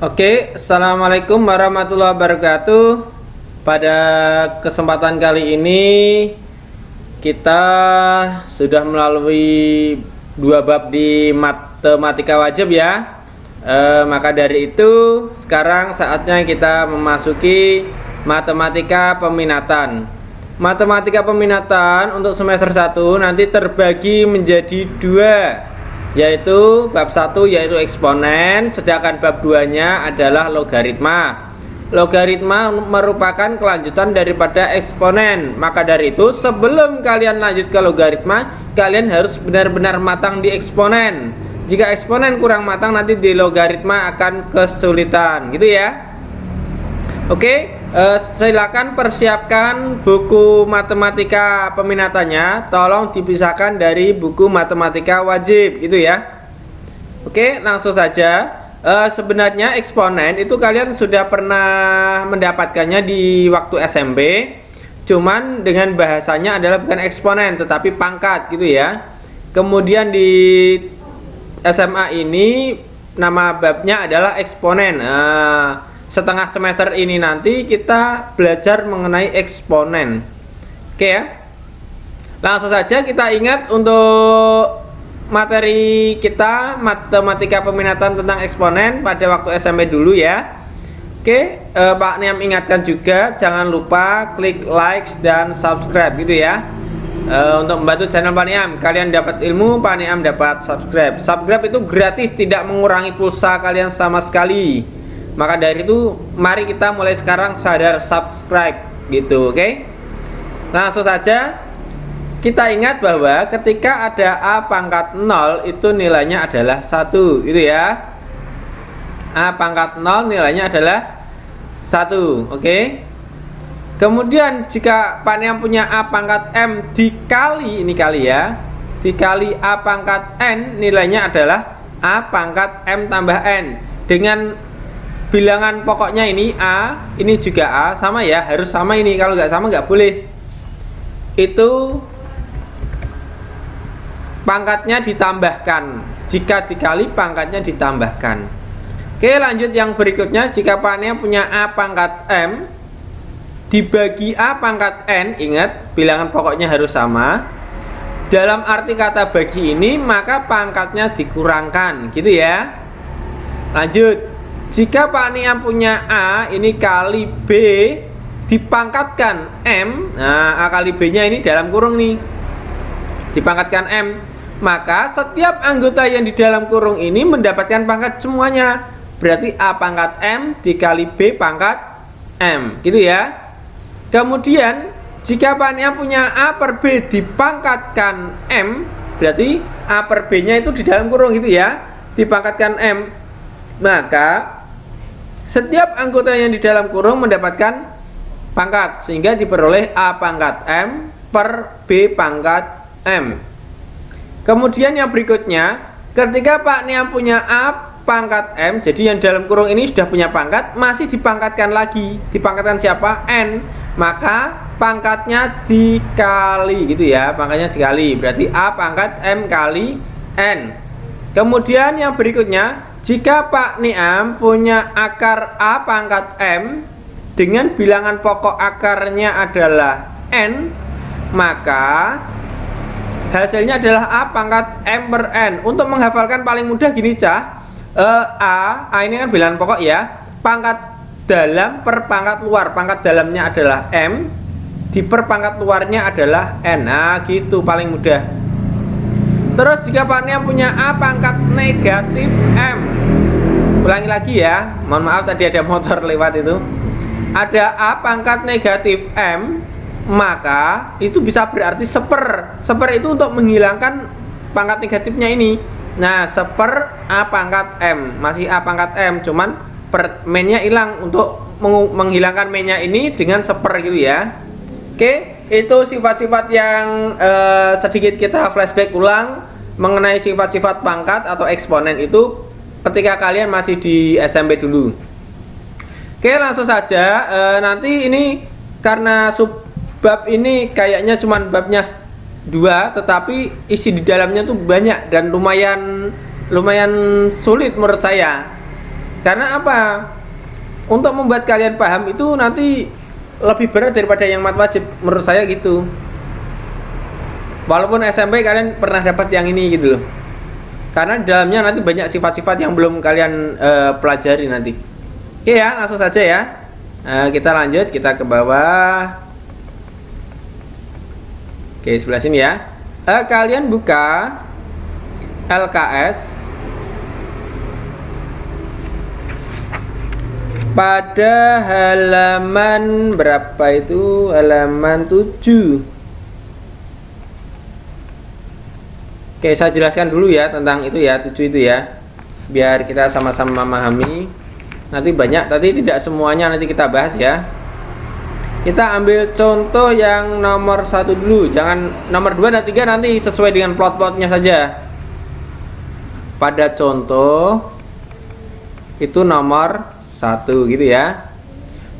Oke, assalamualaikum warahmatullahi wabarakatuh. Pada kesempatan kali ini kita sudah melalui dua bab di matematika wajib ya. Maka dari itu sekarang saatnya kita memasuki matematika peminatan. Matematika peminatan untuk semester 1 nanti terbagi menjadi dua, yaitu bab 1 yaitu eksponen, sedangkan bab 2-nya adalah logaritma. Logaritma merupakan kelanjutan daripada eksponen. Maka dari itu sebelum kalian lanjut ke logaritma, kalian harus benar-benar matang di eksponen. Jika eksponen kurang matang, nanti di logaritma akan kesulitan, gitu ya. Oke, silakan persiapkan buku matematika peminatannya. Tolong dipisahkan dari buku matematika wajib, gitu ya. Oke, langsung saja. Sebenarnya eksponen itu kalian sudah pernah mendapatkannya di waktu SMP. Cuman dengan bahasanya adalah bukan eksponen, tetapi pangkat, gitu ya. Kemudian di SMA ini nama babnya adalah eksponen. Setengah semester ini nanti kita belajar mengenai eksponen. Oke ya. Langsung saja kita ingat untuk materi kita matematika peminatan tentang eksponen pada waktu SMP dulu ya. Oke, Pak Niam ingatkan juga jangan lupa klik like dan subscribe gitu ya. Untuk membantu channel Pak Niam, kalian dapat ilmu, Pak Niam dapat subscribe. Subscribe itu gratis, tidak mengurangi pulsa kalian sama sekali. Maka dari itu mari kita mulai sekarang sadar subscribe gitu, oke? Langsung saja kita ingat bahwa ketika ada A pangkat 0 itu nilainya adalah 1 gitu ya. A pangkat 0 nilainya adalah 1, oke? Kemudian jika Pak Niam punya A pangkat M dikali, ini kali ya, dikali A pangkat N nilainya adalah A pangkat M tambah N. Dengan bilangan pokoknya ini A, ini juga A, sama ya, harus sama ini. Kalau nggak sama nggak boleh. Itu pangkatnya ditambahkan. Jika dikali pangkatnya ditambahkan. Oke, lanjut yang berikutnya. Jika Pak Niam punya A pangkat M dibagi A pangkat N, ingat bilangan pokoknya harus sama. Dalam arti kata bagi ini maka pangkatnya dikurangkan, gitu ya. Lanjut. Jika Pak Niam punya A ini kali B dipangkatkan M, nah A kali B nya ini dalam kurung nih, dipangkatkan M, maka setiap anggota yang di dalam kurung ini mendapatkan pangkat semuanya. Berarti A pangkat M dikali B pangkat M, gitu ya. Kemudian jika Pak Niam punya A per B dipangkatkan M, berarti A per B nya itu di dalam kurung gitu ya, dipangkatkan M, maka setiap anggota yang di dalam kurung mendapatkan pangkat, sehingga diperoleh A pangkat M per B pangkat M. Kemudian yang berikutnya, ketika Pak Niam punya A pangkat M, jadi yang dalam kurung ini sudah punya pangkat, masih dipangkatkan lagi. Dipangkatkan siapa? N. Maka pangkatnya dikali gitu ya, pangkatnya dikali. Berarti A pangkat M kali N. Kemudian yang berikutnya, jika Pak Niam punya akar A pangkat M dengan bilangan pokok akarnya adalah N, maka hasilnya adalah A pangkat M per N. Untuk menghafalkan paling mudah gini cah, A ini kan bilangan pokok ya, pangkat dalam per pangkat luar. Pangkat dalamnya adalah M, di per pangkat luarnya adalah N. Nah gitu paling mudah. Terus jika Pak Niam punya A pangkat negatif M, ulangi lagi ya, mohon maaf tadi ada motor lewat itu. Ada A pangkat negatif M, maka itu bisa berarti seper. Seper itu untuk menghilangkan pangkat negatifnya ini. Nah, seper A pangkat M, masih A pangkat M, cuman mennya hilang. Untuk menghilangkan mennya ini dengan seper gitu ya. Oke, itu sifat-sifat yang sedikit kita flashback ulang mengenai sifat-sifat pangkat atau eksponen itu ketika kalian masih di SMP dulu. Oke, langsung saja. Nanti ini karena subbab ini kayaknya cuman babnya 2, tetapi isi di dalamnya tuh banyak dan lumayan sulit menurut saya. Karena apa? Untuk membuat kalian paham itu nanti lebih berat daripada yang mat wajib, menurut saya gitu. Walaupun SMP kalian pernah dapat yang ini gitu loh. Karena di dalamnya nanti banyak sifat-sifat yang belum kalian pelajari nanti. Oke ya, langsung saja ya. Kita lanjut, kita ke bawah. Oke, sebelah sini ya. Kalian buka LKS pada halaman berapa itu? Halaman 7. Oke, saya jelaskan dulu ya tentang itu ya, 7 itu ya. Biar kita sama-sama memahami. Nanti banyak, tadi tidak semuanya nanti kita bahas ya. Kita ambil contoh yang nomor 1 dulu. Jangan nomor 2 dan 3 nanti sesuai dengan plot-plotnya saja. Pada contoh itu nomor 1 gitu ya.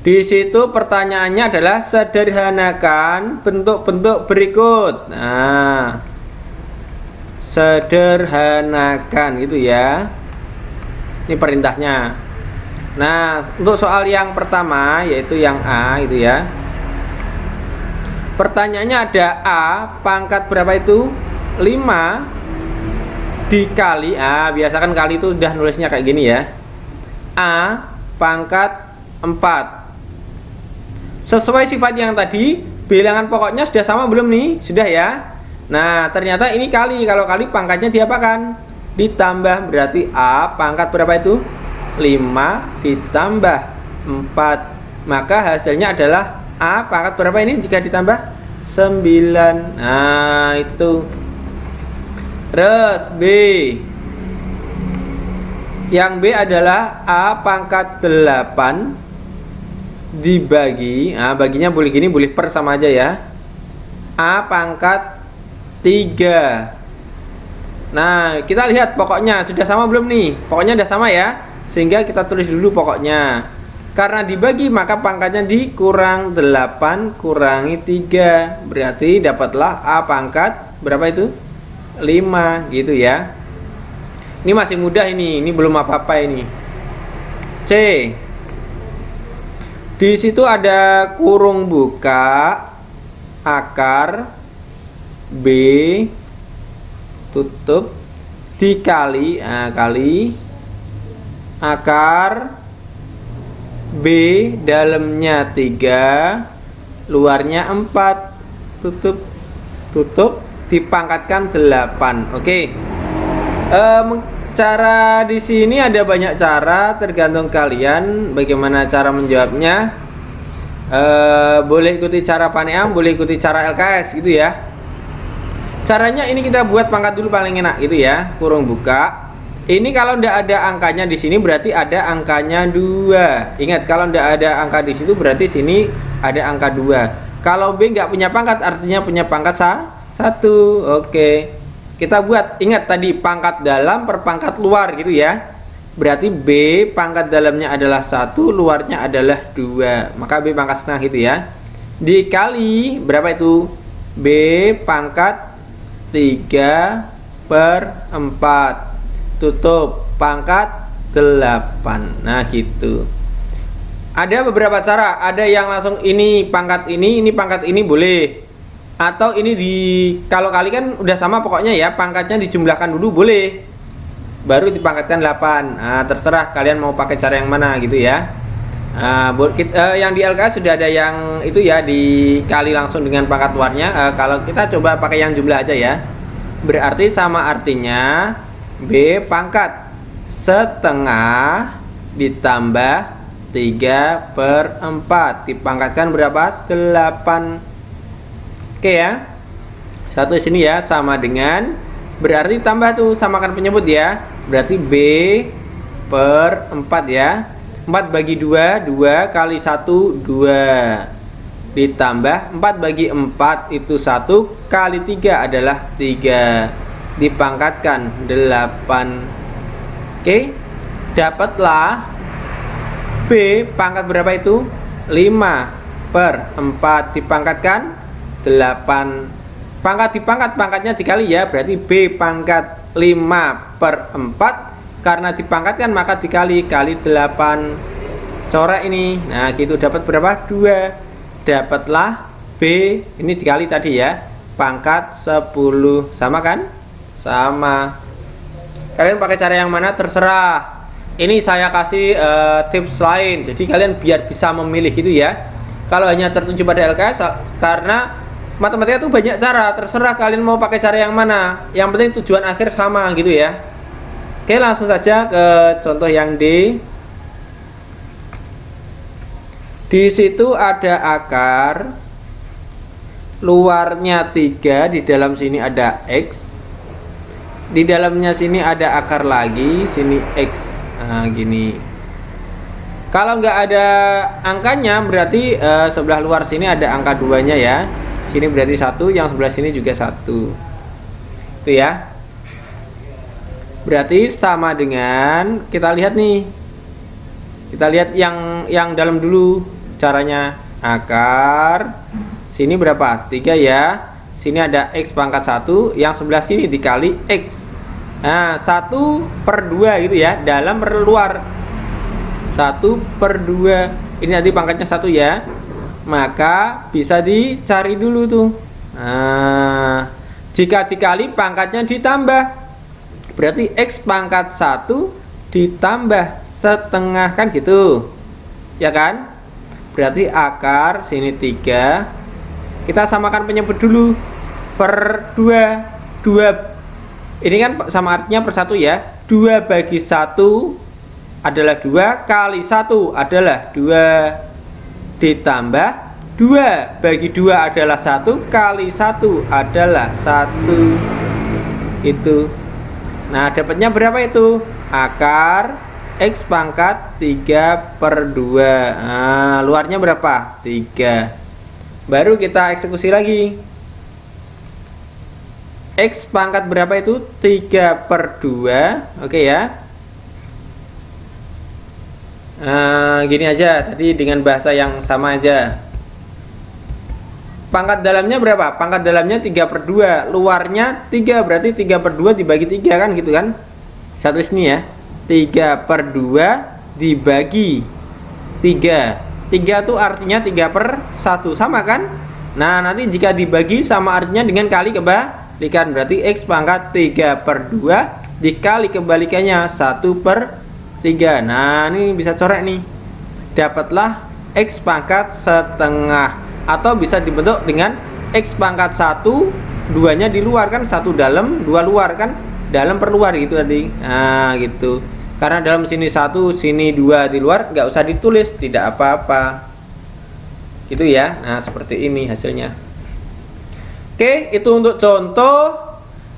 Di situ pertanyaannya adalah sederhanakan bentuk-bentuk berikut. Nah, sederhanakan gitu ya. Ini perintahnya. Nah, untuk soal yang pertama yaitu yang A itu ya. Pertanyaannya ada A pangkat berapa itu? 5 dikali biasakan kali itu udah nulisnya kayak gini ya. A pangkat 4. Sesuai sifat yang tadi, bilangan pokoknya sudah sama belum nih? Sudah ya. Nah, ternyata ini kali. Kalau kali pangkatnya diapakan? Ditambah, berarti A pangkat berapa itu? 5 ditambah 4. Maka hasilnya adalah A pangkat berapa ini jika ditambah? 9. Nah, itu. Terus B. Yang B adalah A pangkat 8 dibagi, baginya boleh gini, boleh per sama aja ya. A pangkat 3. Nah, kita lihat pokoknya sudah sama belum nih? Pokoknya sudah sama ya. Sehingga kita tulis dulu pokoknya. Karena dibagi maka pangkatnya dikurang 8 kurangi 3. Berarti dapatlah A pangkat berapa itu? 5 gitu ya. Ini masih mudah ini belum apa-apa ini. C. Di situ ada kurung buka akar B tutup dikali kali akar B dalamnya 3 luarnya 4 tutup dipangkatkan 8. Oke. Cara di sini ada banyak cara, tergantung kalian bagaimana cara menjawabnya. Boleh ikuti cara Paneam, boleh ikuti cara LKS gitu ya. Caranya ini kita buat pangkat dulu paling enak gitu ya. Kurung buka. Ini kalau tidak ada angkanya di sini berarti ada angkanya 2. Ingat, kalau tidak ada angka di situ berarti sini ada angka 2. Kalau B nggak punya pangkat artinya punya pangkat 1. Oke. Kita buat, ingat tadi pangkat dalam per pangkat luar gitu ya. Berarti B pangkat dalamnya adalah 1, luarnya adalah 2. Maka B pangkat setengah gitu ya. Dikali berapa itu? B pangkat 3 per 4. Tutup pangkat 8. Nah gitu. Ada beberapa cara. Ada yang langsung ini pangkat ini pangkat ini boleh. Atau ini kalau kali kan udah sama pokoknya ya, pangkatnya dijumlahkan dulu boleh. Baru dipangkatkan 8. Nah, terserah kalian mau pakai cara yang mana gitu ya. Yang di LKS sudah ada yang itu ya, dikali langsung dengan pangkat luarnya. Kalau kita coba pakai yang jumlah aja ya. Berarti sama artinya B pangkat setengah ditambah 3 per 4 dipangkatkan berapa? 8. Oke ya. Satu sini ya, sama dengan berarti tambah tuh, samakan penyebut ya. Berarti B per 4 ya. 4 bagi 2, 2 kali 1, 2 ditambah 4 bagi 4 itu 1 kali 3 adalah 3 dipangkatkan 8. Oke, dapatlah B pangkat berapa itu? 5 per 4 dipangkatkan 8. Pangkat dipangkat, pangkatnya dikali ya. Berarti B pangkat 5 per 4 karena dipangkatkan maka dikali 8 coret ini. Nah gitu, dapat berapa? 2. Dapatlah B, ini dikali tadi ya, pangkat 10. Sama kan? Sama. Kalian pakai cara yang mana terserah. Ini saya kasih tips lain, jadi kalian biar bisa memilih gitu ya. Kalau hanya tertuju pada LKS, karena matematika itu banyak cara, terserah kalian mau pakai cara yang mana. Yang penting tujuan akhir sama gitu ya. Oke, langsung saja ke contoh yang D. Di situ ada akar, luarnya 3, di dalam sini ada X, di dalamnya sini ada akar lagi, sini X. Nah gini, kalau nggak ada angkanya berarti sebelah luar sini ada angka 2 nya ya. Sini berarti 1, yang sebelah sini juga 1. Itu ya. Berarti sama dengan, kita lihat nih, kita lihat yang dalam dulu caranya. Akar sini berapa? 3 ya. Sini ada X pangkat 1, yang sebelah sini dikali X. Nah 1/2 gitu ya, dalam per luar 1/2. Ini tadi pangkatnya 1 ya, maka bisa dicari dulu tuh. Nah jika dikali pangkatnya ditambah, berarti X pangkat 1 ditambah setengah, kan gitu ya kan. Berarti akar sini 3, kita samakan penyebut dulu, per 2. 2 ini kan sama artinya per 1 ya. 2 bagi 1 adalah 2, kali 1 adalah 2, ditambah 2 bagi 2 adalah 1, kali 1 adalah 1. Itu. Nah dapatnya berapa itu? Akar X pangkat 3/2. Nah luarnya berapa? 3. Baru kita eksekusi lagi. X pangkat berapa itu? 3/2. Oke ya. Gini aja, tadi dengan bahasa yang sama aja. Pangkat dalamnya berapa? Pangkat dalamnya 3/2, luarnya 3, berarti 3/2 dibagi 3 kan gitu kan. Satu sini ya, 3/2 dibagi 3. 3 itu artinya 3/1, sama kan? Nah nanti jika dibagi sama artinya dengan kali kebalikan, berarti X pangkat 3/2 dikali kebalikannya 1/3. Nah ini bisa coret nih, dapatlah X pangkat setengah, atau bisa dibentuk dengan X pangkat 1, 2 nya di luar kan, 1 dalam 2 luar kan, dalam per luar gitu tadi. Nah gitu, karena dalam sini 1 sini 2 di luar, nggak usah ditulis, tidak apa-apa gitu ya. Nah seperti ini hasilnya. Oke, itu untuk contoh.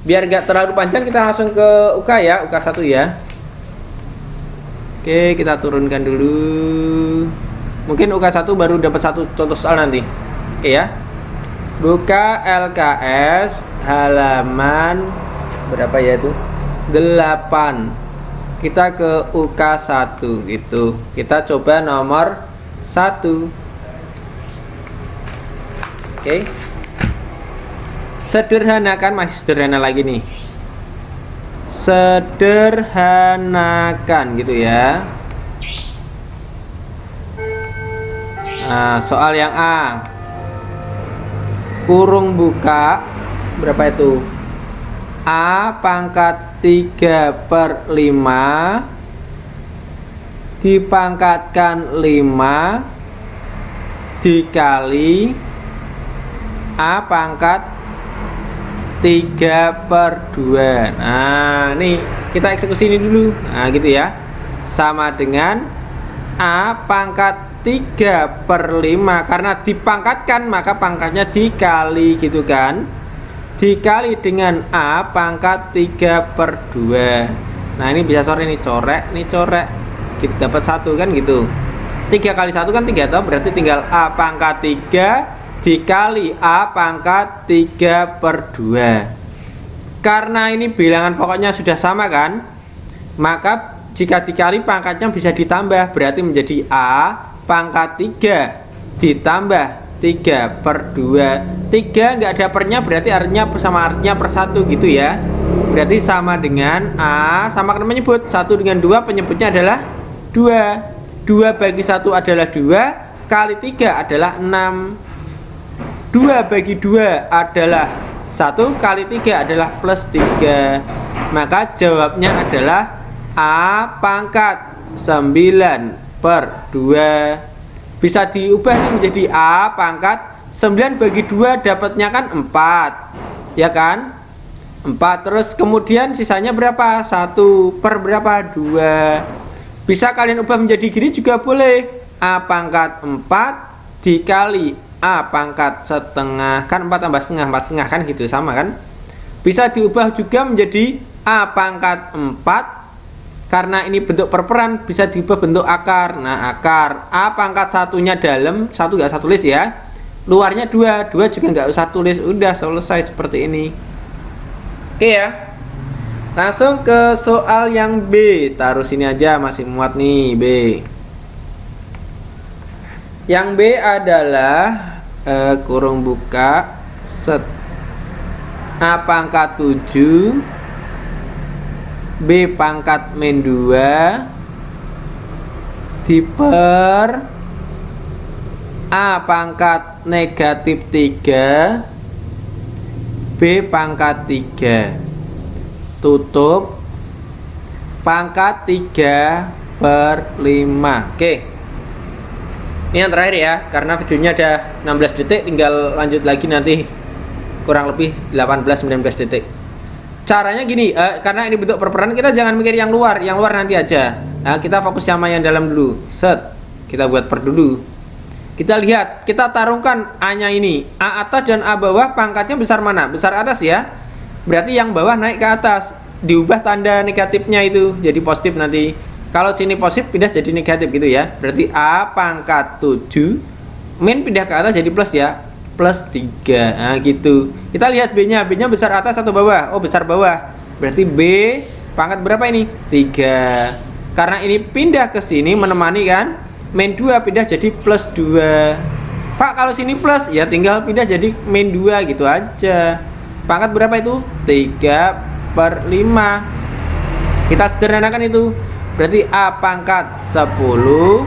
Biar gak terlalu panjang, kita langsung ke UK ya, UK 1 ya. Oke, kita turunkan dulu. Mungkin UK 1 baru dapat 1 contoh soal nanti. Oke ya. Buka LKS halaman berapa ya itu? 8. Kita ke UK 1 gitu. Kita coba nomor 1. Oke. Sederhanakan, masih sederhana lagi nih. Sederhanakan gitu ya. Nah, soal yang A. Kurung buka berapa itu? A pangkat 3/5 dipangkatkan 5 dikali A pangkat 3/2. Nah nih kita eksekusi ini dulu. Nah gitu ya, sama dengan A pangkat 3/5, karena dipangkatkan maka pangkatnya dikali gitu kan, dikali dengan A pangkat 3/2. Nah ini bisa sore nih, coret nih, coret, kita dapat 1 kan gitu. 3 kali 1 kan 3 toh, berarti tinggal A pangkat 3 dikali A pangkat 3/2. Karena ini bilangan pokoknya sudah sama kan, maka jika dikali pangkatnya bisa ditambah, berarti menjadi A pangkat 3 ditambah 3/2. 3 nggak ada pernya, berarti artinya sama artinya per 1 gitu ya. Berarti sama dengan A, sama kan menyebut 1 dengan 2, penyebutnya adalah 2. 2 bagi 1 adalah 2, kali 3 adalah 6. 2 bagi 2 adalah 1, kali 3 adalah plus 3. Maka jawabnya adalah A pangkat 9 per 2. Bisa diubah menjadi A pangkat 9 bagi 2, dapatnya kan 4, ya kan? 4. Terus kemudian sisanya berapa? 1 per berapa? 2. Bisa kalian ubah menjadi gini juga boleh. A pangkat 4 dikali A pangkat setengah, kan 4 tambah setengah, 4 setengah, kan gitu, sama kan? Bisa diubah juga menjadi A pangkat 4, karena ini bentuk perperan bisa diubah bentuk akar. Nah, akar A pangkat 1-nya dalam, 1 gak usah tulis ya, luarnya 2 juga gak usah tulis, udah selesai seperti ini. Oke ya, langsung ke soal yang B. Taruh sini aja, masih muat nih B. Yang B adalah kurung buka set A pangkat 7 B pangkat min 2 diper A pangkat negatif 3 B pangkat 3 tutup pangkat 3 per 5. Oke, ini yang terakhir ya, karena videonya ada 16 detik, tinggal lanjut lagi nanti kurang lebih 18-19 detik. Caranya gini, karena ini bentuk perperan, kita jangan mikir yang luar nanti aja. Nah, kita fokus sama yang dalam dulu. Set, kita buat per dulu. Kita lihat, kita tarungkan A-nya ini, A atas dan A bawah, pangkatnya besar mana? Besar atas ya. Berarti yang bawah naik ke atas, diubah tanda negatifnya itu jadi positif nanti. Kalau sini positif pindah jadi negatif gitu ya. Berarti A pangkat 7 min pindah ke atas jadi plus ya, plus 3. Nah gitu. Kita lihat B-nya, B-nya besar atas atau bawah? Oh, besar bawah. Berarti B pangkat berapa ini? 3. Karena ini pindah ke sini menemani kan, min 2 pindah jadi plus 2. Pak, kalau sini plus ya tinggal pindah jadi min 2 gitu aja. Pangkat berapa itu? 3 per 5. Kita sederhanakan itu. Berarti A pangkat 10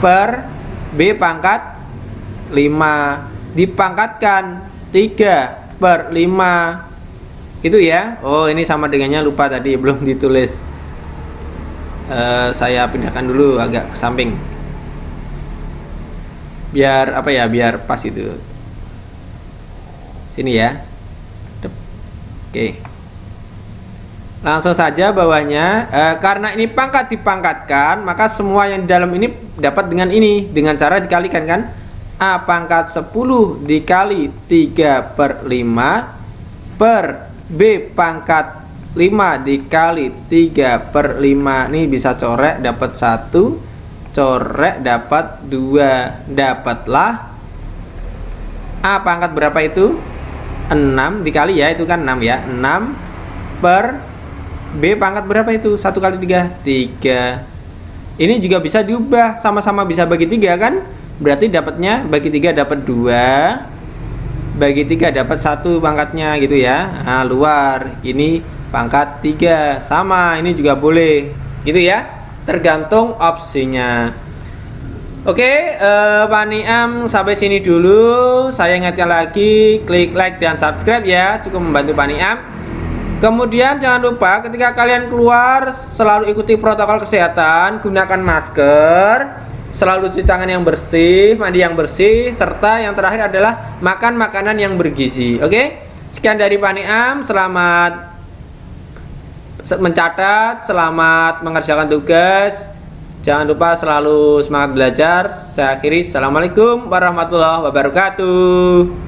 per B pangkat 5 dipangkatkan 3 per 5 itu ya. Oh, ini sama dengannya, lupa tadi belum ditulis. Saya pindahkan dulu agak ke samping biar apa ya, biar pas itu. Sini ya. Oke, langsung saja bawahnya, karena ini pangkat dipangkatkan, maka semua yang di dalam ini dapat dengan ini, dengan cara dikalikan kan. A pangkat 10 dikali 3 per 5 per B pangkat 5 dikali 3 per 5. Nih bisa corek, dapat 1, corek dapat 2, dapatlah A pangkat berapa itu? 6 dikali ya, itu kan 6 ya, 6 per B pangkat berapa itu? 1 kali 3, 3. Ini juga bisa diubah, sama-sama bisa bagi 3 kan? Berarti dapatnya bagi 3 dapat 2, bagi 3 dapat 1 pangkatnya gitu ya. Nah, luar ini pangkat 3, sama ini juga boleh gitu ya, tergantung opsinya. Oke, Pak Niam sampai sini dulu. Saya ingatkan lagi, klik like dan subscribe ya, cukup membantu Pak Niam. Kemudian jangan lupa ketika kalian keluar selalu ikuti protokol kesehatan, gunakan masker, selalu cuci tangan yang bersih, mandi yang bersih, serta yang terakhir adalah makan makanan yang bergizi. Oke, sekian dari Pak Niam, selamat mencatat, selamat mengerjakan tugas. Jangan lupa selalu semangat belajar. Saya akhiri, assalamualaikum warahmatullahi wabarakatuh.